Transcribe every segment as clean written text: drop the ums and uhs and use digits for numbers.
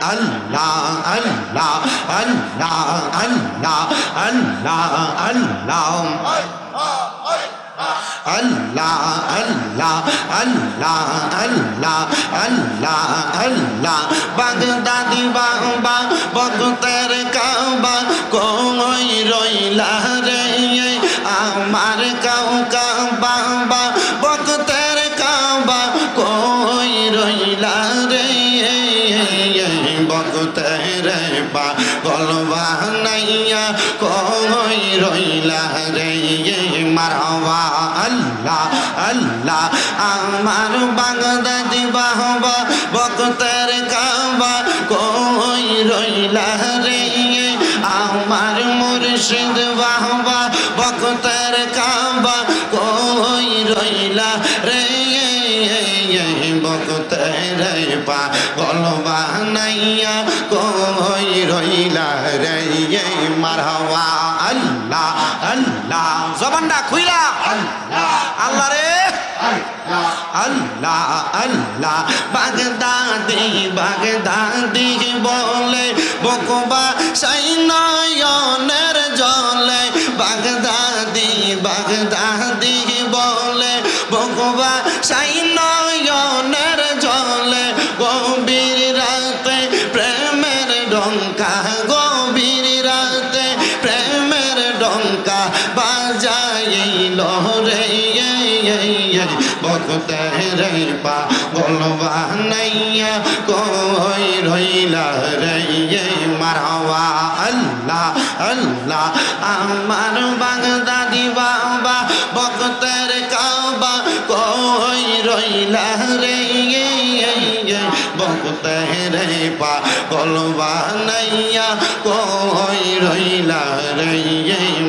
Allah, Allah, Allah, Allah, Allah, Allah. Allah, Allah, Allah, Allah, Allah, Allah. Baghdadi Baba, Baghdad Kaaba, koi roila re, amar Kaaba, Baghdad Kaaba, koi roila re. Baghdad ba, golwa naiya, koi roila re. Marhaba Allah Allah amar Baghdadi Baba Baghdad Kaaba koi roila re amar Murshid Baba Baghdad Kaaba koi roila re Baghdad ba golwa naiya koi roila re marhaba Allah Allah জবানটা খুইলা আল্লাহ রে আল্লাহ আল্লাহ বাগদাদি বাগদাদি বলে বকবা সাই নয়নের জলে বাগদাদি বাগদাদি বলে বকবা সাই নয়নের জলে গভীর রাতে প্রেমের ডঙ্কা গভীর রাতে প্রেমের ডঙ্কা বাজাইল রে Baghdad ba golwa naiya koi roila re marhaba Allah Allah amar Baghdadi Baba Baghdad Kaaba koi roila re Baghdad ba golwa naiya koi roila re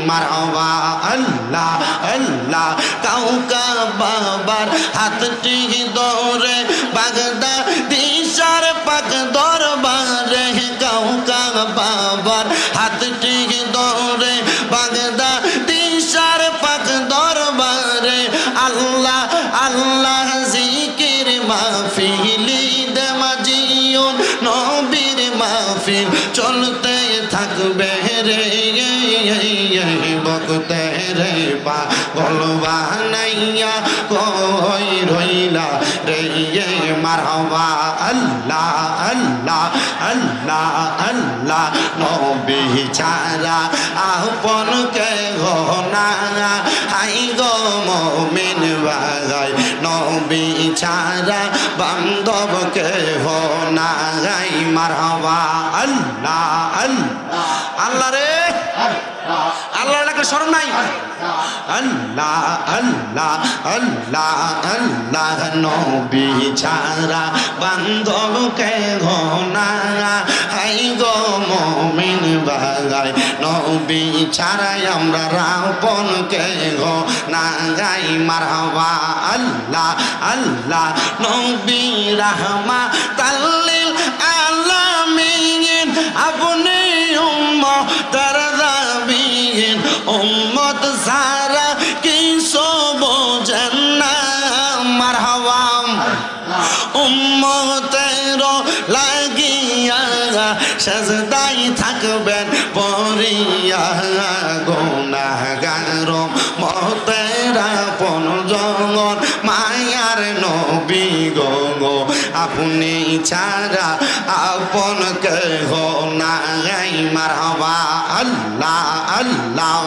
marhaba Allah Allah kauka বাবার হাতটি ধরে বাগদাদি সার পাক দরবারে কাউকা বাবার হাতটি ধরে বাগদাদি সার পাক দরবারে আল্লাহ আল্লাহ জিকির মাহফিলি দেমাজিউন নবীর মাহফিল চলতে থাকবে রে Baghdad ba golwa naiya koi roila re marhaba Allah Allah Allah Allah nobi chara apon ke gona hai go mu'min bagai nobi chara bandhav ke gona gai marhaba Allah Allah Allah re আল্লাহর লাগে শরম নাই আল্লাহ আল্লাহ আল্লাহ আল্লাহ নবী ছাড়া বান্ধব কে ঘনা high গো মুমিন বাগাই নবী ছাড়া আমরা রাপন কে ঘনা গাই মারহাবা আল্লাহ আল্লাহ নবী রাহমাতাল লিল আলামিন আপনি উম্মতের দাবিন উম্মত সারা কিছু বোঝেন না মারহাবা উম্মতের লাগিয়া সাজদাই থাকবেন পরিয়া গুনাহগার মতেরা পন জগৎ মায়ার নবী গো আপনি ছাড়া আপন কেহ নাই মারহাবা আল্লাহ আল্লাহ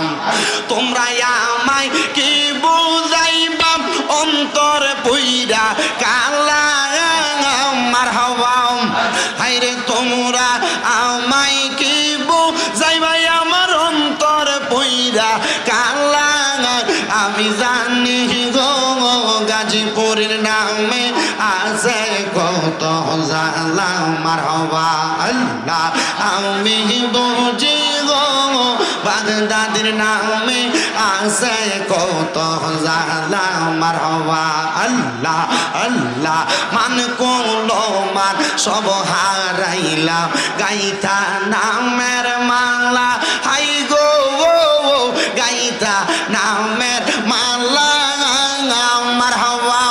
তোমরা আমায় কি বুঝাইবা অন্তর পুইরা কালা মারহাবা হায়রে তোমরা আমায় কি বুঝাইবা আমার অন্তর পুইরা কালা আমি জানি গো গাজীপুরের নামে আছে কত জালা মারহাবা আল্লাহ আমি বুঝি গো বাগদাদের নামে আছে কত জালা মারহাবা আল্লাহ আল্লাহ মান কোলো মান সব হারাইলাম গাইতা নামের মালা হাই গো গাইতা নামের মালা মারহাবা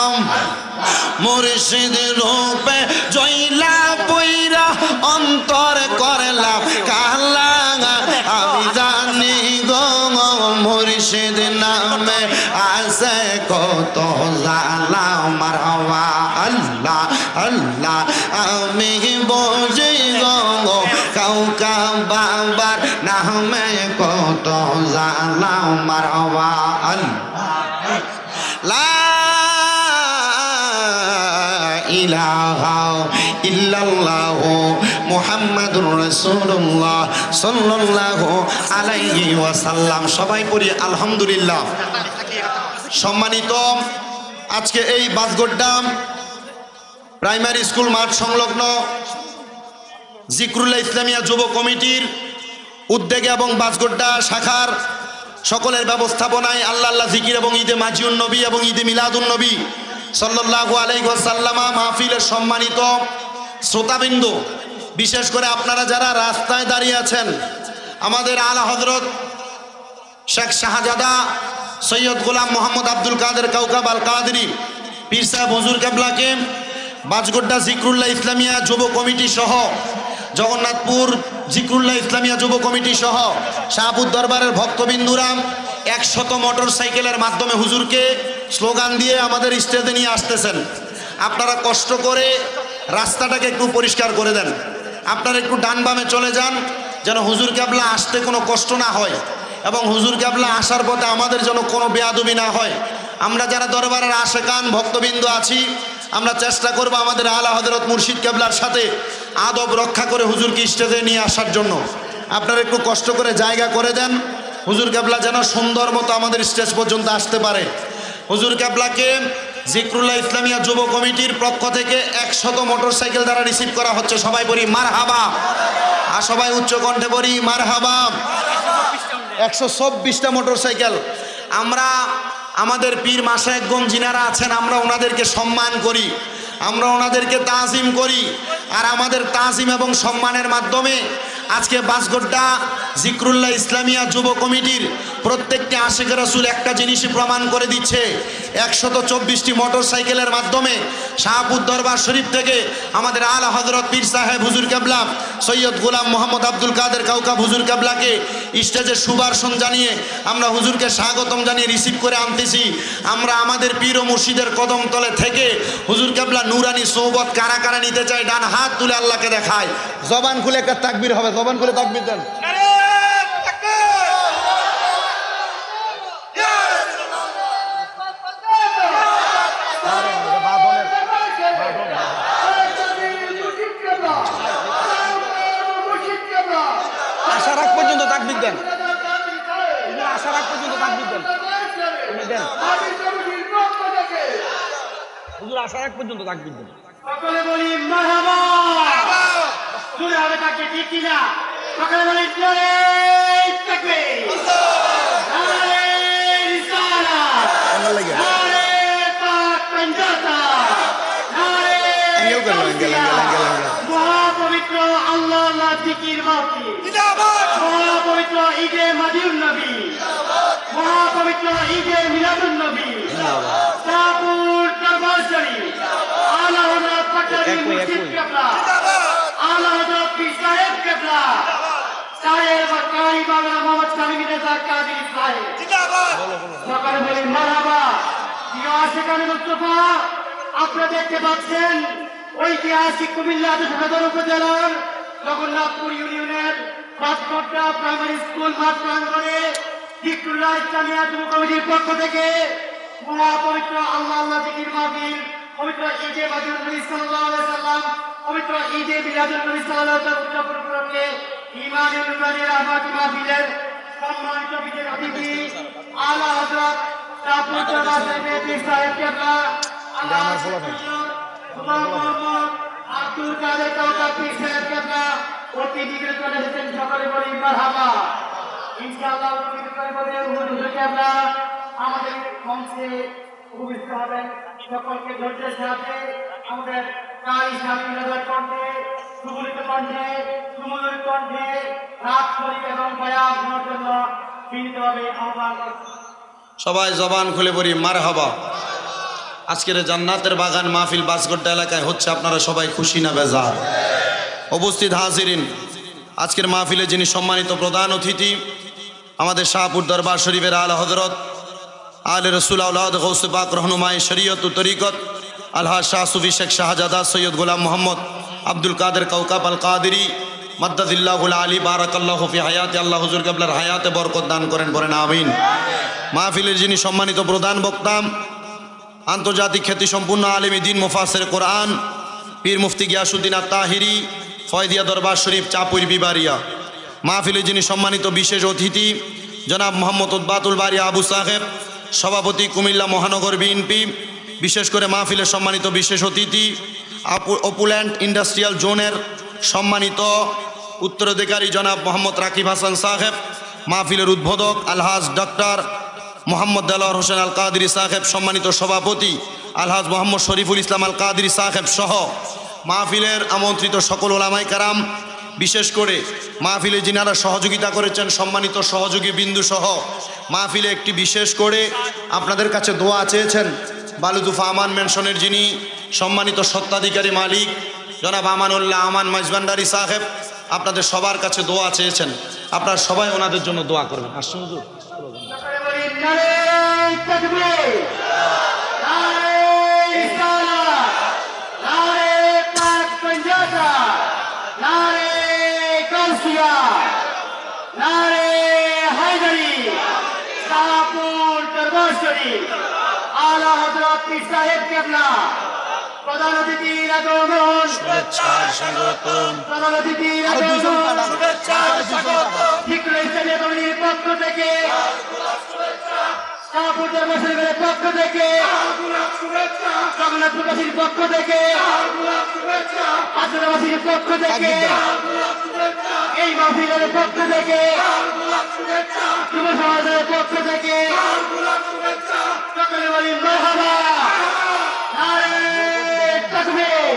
মুর্শিদ রূপে জয়লা পয়রা অন্তর করলাম কালা আমি জানি গো মুর্শিদ নামে আছে কত জালা মারহাবা আল্লাহ আল্লাহ আমি বুঝি গো কাউকা বাবার নামে কত জালা মারহাবা আল্লাহ লা ইলাহা ইল্লাল্লাহু মুহাম্মাদুর রাসূলুল্লাহ সাল্লাল্লাহু আলাইহি ওয়াসাল্লাম। সবাই পড়ি আলহামদুলিল্লাহ। সম্মানিত, আজকে এই বাসগোড্ডা প্রাইমারি স্কুল মাঠ সংলগ্ন জিকরুল্লাহ ইসলামিয়া যুব কমিটির উদ্যোগে এবং বাসগোড্ডা শাখার সকলের ব্যবস্থাপনায় আল্লাহ আল্লাহ জিকির এবং ঈদে মাজিউন নবী এবং ঈদে মিলাদুন নবী সাল্লাল্লাহু আলাইহি ওয়াসাল্লাম মাহফিলের সম্মানিত শ্রোতাবৃন্দ, বিশেষ করে আপনারা যারা রাস্তায় দাঁড়িয়ে আছেন, আমাদের আলা হযরত শেখ শাহজাদা সৈয়দ গোলাম মোহাম্মদ আব্দুল কাদের কাউকাব আল কাদরি পীর সাহেব হুজুর কেবলাকে বাসগোড্ডা জিকরুল্লাহ ইসলামিয়া যুব কমিটি সহ জগন্নাথপুর জিকরুল্লাহ ইসলামিয়া যুব কমিটি সহ শাহপুর দরবারের ভক্তবিন্দুরা 100 মোটর সাইকেলের মাধ্যমে হুজুরকে স্লোগান দিয়ে আমাদের স্টেজে নিয়ে আসতেছেন। আপনারা কষ্ট করে রাস্তাটাকে একটু পরিষ্কার করে দেন, আপনারা একটু ডান বামে চলে যান যেন হুজুর কেবলা আসতে কোনো কষ্ট না হয় এবং হুজুর কেবলা আসার পথে আমাদের যেন কোনো বেয়াদবি না হয়। আমরা যারা দরবারের আশেকান ভক্তবিন্দু আছি, আমরা চেষ্টা করব আমাদের আলা হযরত মুর্শিদ কেবলার সাথে আদব রক্ষা করে হুজুরকে স্টেজে নিয়ে আসার জন্য। আপনারা একটু কষ্ট করে জায়গা করে দেন, হুজুর কেবলা যেন সুন্দর মতো আমাদের স্টেজ পর্যন্ত আসতে পারে। হুজুর কেবলাকে জিকরুল্লাহ ইসলামিয়া যুব কমিটির পক্ষ থেকে 100 মোটর সাইকেল দ্বারা রিসিভ করা হচ্ছে। সবাই বলি মারহাবা, আর সবাই উচ্চ কণ্ঠে বলি মারহাবা। 124টা মোটর সাইকেল। আমরা আমাদের পীর মাশায়েখগণ যিনারা আছেন, আমরা ওনাদেরকে সম্মান করি, আমরা ওনাদেরকে তাজিম করি। আর আমাদের তাজিম এবং সম্মানের মাধ্যমে আজকে বাসগোড্ডা জিকরুল্লাহ ইসলামিয়া যুব কমিটির প্রত্যেকটি আশিক রাসূল একটা জিনিসই প্রমাণ করে দিচ্ছে, 124টি মোটর সাইকেলের মাধ্যমে শাহপুর দরবার শরীফ থেকে আমাদের আলা হযরত পীর সাহেব হুজুর কেবলা সৈয়দ গোলাম মোহাম্মদ আব্দুল কাদের কাউকাব হুজুর কেবলাকে স্টেজে সুভাষণ জানিয়ে আমরা হুজুরকে স্বাগতম জানিয়ে রিসিভ করে আনতেছি। আমরা আমাদের পীর ও মুর্শিদের কদম তলে থেকে হুজুর কেবলা নুরানি সোহবত কারা কারা নিতে চাই, ডান হাত তুলে আল্লাহকে দেখায়। জবান খুলে একটা তাকবীর হবে, জবান খুলে তাকবীর দেন। আসার আগ পর্যন্ত তাকবীর দেন, আসার আগ পর্যন্ত তাকবীর দেন, হুজুর আসার আগ পর্যন্ত তাকবীর দেন। সকলে বলি মারহাবা, জোরে হবে তাকে ঠিক কিনা? সকলে বলি জোরে তাকবীর, নারে রিসালাত, নারে পাক পাঞ্জাতা, নারে মহাপবিত্র আল্লাহ আল্লাহ জিকির মাহফিল, মহাপবিত্র ঈদে মাজিউন নবী, মহাপবিত্র ঈদে মিলাদুন নবী, শাহপুর দরবার শরীফ, আলা হযরত পাটালি মুর্শিদ কেবলা, আলা হযরত পীর সাহেব কেবলা, সাহেব কারি বাংলা মোহাম্মদ শামীম রেজা কাদরি সাহেব, সকালে বলি মারহাবা। প্রিয় আশিকানে মুস্তাফা, আপনারা দেখতে পাচ্ছেন ঐতিহাসিক কুমিল্লা সদর উপজেলার জগন্নাথপুর ইউনিয়নের বাসগোড্ডা প্রাইমারি স্কুল মাঠ প্রাঙ্গণে জিকরুল্লাহ ইসলামিয়া যুব কমিটির পক্ষ থেকে মহাপবিত্র আল্লাহ আল্লাহ জিকির মাহফিল, পবিত্র ঈদে মাজিউন নবী সাল্লাল্লাহু আলাইহি সাল্লাম, পবিত্র ঈদে মিলাদুন নবী সাল্লাল্লাহু আলাইহি সাল্লাম উদযাপন উপলক্ষে ঈমানুল নুরানি রহমাতি মাহফিলের সম্মানিত বিশেষ অতিথি আলা হযরত শাহপুর দরবার শরীফের পীর সাহেব কেবলা, আল্লাহ মোহাম্মদ আব্দুল কাদের কাউকাব পীর সাহেব কেবলা অতি নিকটে চলে এসেছেন। সকলে বলি মারহাবা। ইনশাআল্লাহ হুজুর কেবলা আমাদের মঞ্চে উপবিষ্ট হবেন। সকলকে ধৈর্যের সাথে আমাদের কারি শামীম রেজার কণ্ঠে, সুবলিত কণ্ঠে, সুমধুর কণ্ঠে রাত শরীফ এবং বয়ান শোনার জন্য বিনীতভাবে আহ্বান করছি। সবাই জবান খুলে বলি মারহাবা। আজকের জান্নাতের বাগান মাহফিল বাসগোড্ডা এলাকায় হচ্ছে, আপনারা সবাই খুশি না বেজার? উপস্থিত হাজিরিন, আজকের মাহফিলে যিনি সম্মানিত প্রধান অতিথি, আমাদের শাহপুর দরবার শরীফের আলা হযরত আলে রসুল আউলাদ গৌসে পাক রহনুমাই শরীয়ত ও তরিকত আলহাজ শাহ সুফি শেখ শাহজাদা সৈয়দ গোলাম মোহাম্মদ আব্দুল কাদের কৌকাব আল কাদেরী মাদ্দাদিল্লাহুল আলী বারাকাল্লাহু ফি হায়াতে, আল্লাহ হুজুর কেবলার হায়াতে বরকত দান করেন, পড়েন আমিন। মাহফিলের যিনি সম্মানিত প্রধান বক্তা, আন্তর্জাতিক খ্যাতিসম্পন্ন আলেম দ্বীন মুফাসসির কোরআন পীর মুফতি গিয়াসউদ্দিন আত-তাহিরি ফয়দিয়া দরবার শরীফ চাপুর বিবারিয়া। মাহফিলে যিনি সম্মানিত বিশেষ অতিথি জনাব মোহাম্মদ উদ্বাতুল বারী আবু সাহেব, সভাপতি কুমিল্লা মহানগর বিএনপি। বিশেষ করে মাহফিলের সম্মানিত বিশেষ অতিথি অপুল্যান্ড ইন্ডাস্ট্রিয়াল জোনের সম্মানিত উত্তরাধিকারী জনাব মোহাম্মদ রাকিব হাসান সাহেব। মাহফিলের উদ্বোধক আলহাজ ডক্টর মোহাম্মদ দেলোয়ার হোসেন আল কাদেরী সাহেব, সম্মানিত সভাপতি আলহাজ মোহাম্মদ শরীফুল ইসলাম আল কাদেরী সাহেব সহ মাহফিলের আমন্ত্রিত সকল ওলামায়ে কেরাম, বিশেষ করে মাহফিলে যিনারা সহযোগিতা করেছেন সম্মানিত সহযোগী বিন্দু সহ মাহফিলে একটি বিশেষ করে আপনাদের কাছে দোয়া চেয়েছেন বালুদুফা আমান মেনশনের যিনি সম্মানিত সত্ত্বাধিকারী মালিক জনাব আমানুল্লাহ আমান মাইজভান্ডারী সাহেব, আপনাদের সবার কাছে দোয়া চেয়েছেন, আপনারা সবাই ওনাদের জন্য দোয়া করবেন। আসুন হুজুর। আলা হযরত পীর সাহেব কেবলা প্রধান অতিথির আগমন, প্রধান অতিথির আগমন, শিক্ষা ইসলামী কমিটির পক্ষ থেকে, শাহপুর দরবার শরীফের পক্ষ থেকে, জগন্নাথ প্রকাশীর পক্ষ থেকে, আসাদাবাসীর পক্ষ থেকে, এই মাহফিলের পক্ষ থেকে, যুব সমাজের পক্ষ থেকে সকলে বলি মারহাবা। নারে তাকবীর,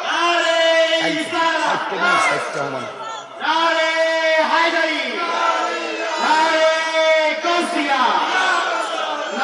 নারে রিসালাত।